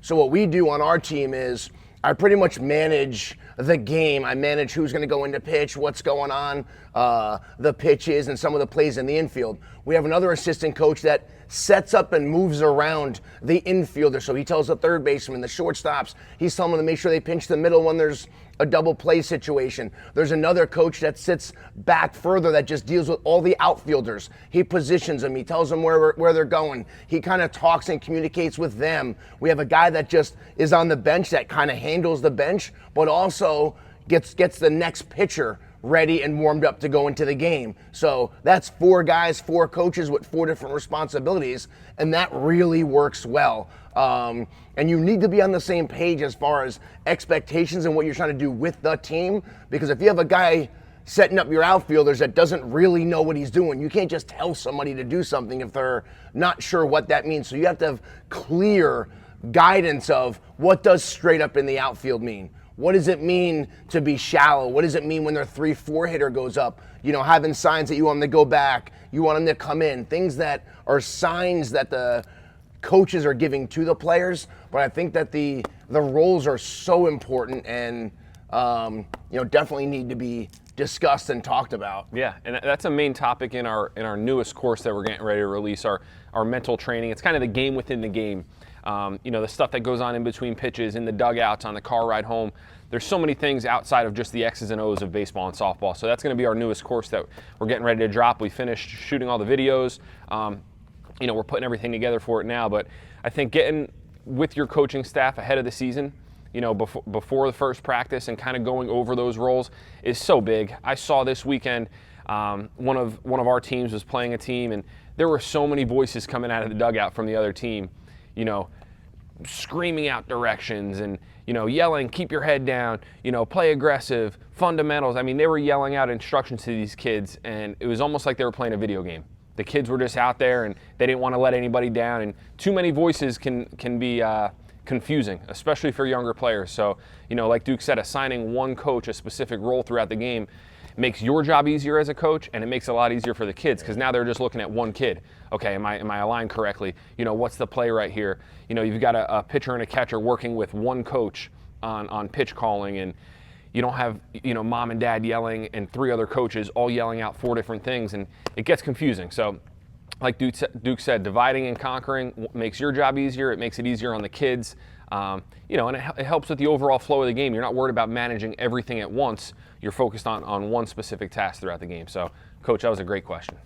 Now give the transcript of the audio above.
So what we do on our team is I pretty much manage the game. I manage who's going to go into pitch, what's going on, the pitches, and some of the plays in the infield. We have another assistant coach that sets up and moves around the infielder. So he tells the third baseman, the shortstops, he's telling them to make sure they pinch the middle when there's a double play situation. There's another coach that sits back further that just deals with all the outfielders. He positions them. He tells them where they're going. He kind of talks and communicates with them. We have a guy that just is on the bench that kind of handles the bench, but also gets the next pitcher ready and warmed up to go into the game. So that's 4 guys, 4 coaches with 4 different responsibilities, and that really works well. And you need to be on the same page as far as expectations and what you're trying to do with the team, because if you have a guy setting up your outfielders that doesn't really know what he's doing, you can't just tell somebody to do something if they're not sure what that means. So you have to have clear guidance of what does straight up in the outfield mean? What does it mean to be shallow? What does it mean when their 3-4 hitter goes up? You know, having signs that you want them to go back, you want them to come in, things that are signs that the coaches are giving to the players. But I think that the roles are so important and definitely need to be discussed and talked about. Yeah, and that's a main topic in our newest course that we're getting ready to release, our mental training. It's kind of the game within the game. The stuff that goes on in between pitches, in the dugouts, on the car ride home. There's so many things outside of just the X's and O's of baseball and softball. So that's going to be our newest course that we're getting ready to drop. We finished shooting all the videos. We're putting everything together for it now. But I think getting with your coaching staff ahead of the season, before the first practice and kind of going over those roles is so big. I saw this weekend one of our teams was playing a team, and there were so many voices coming out of the dugout from the other team, screaming out directions and, yelling, keep your head down, play aggressive, fundamentals. I mean, they were yelling out instructions to these kids, and it was almost like they were playing a video game. The kids were just out there, and they didn't want to let anybody down, and too many voices can be confusing, especially for younger players. So, like Duke said, assigning one coach a specific role throughout the game makes your job easier as a coach, and it makes it a lot easier for the kids because now they're just looking at one kid. Okay, am I aligned correctly? What's the play right here? You've got a pitcher and a catcher working with one coach on pitch calling, and you don't have mom and dad yelling and 3 other coaches all yelling out 4 different things, and it gets confusing. So like Duke said, dividing and conquering makes your job easier. It makes it easier on the kids. And it helps with the overall flow of the game. You're not worried about managing everything at once. You're focused on one specific task throughout the game. So, Coach, that was a great question.